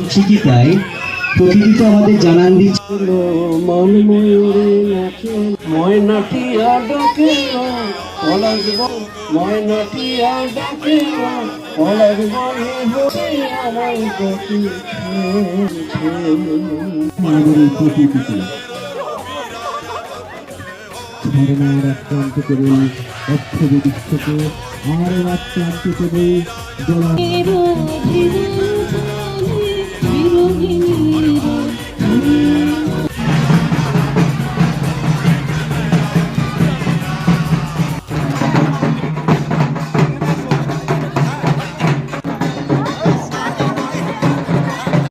ঠিকই তাই, প্রকৃতি তো আমাদের জানান দিচ্ছে। মন ময়ূরে নাচে ময়নাটিয়া ডাকে পলাশ ময়নাটিয়া ডাকে পলাশ বনে বসে আমায় আমাদের এই প্রকৃতিতে ঝরনার এক প্রান্ত করে অক্ষরে বিশ্বকে আর এক প্রান্ত করে জলা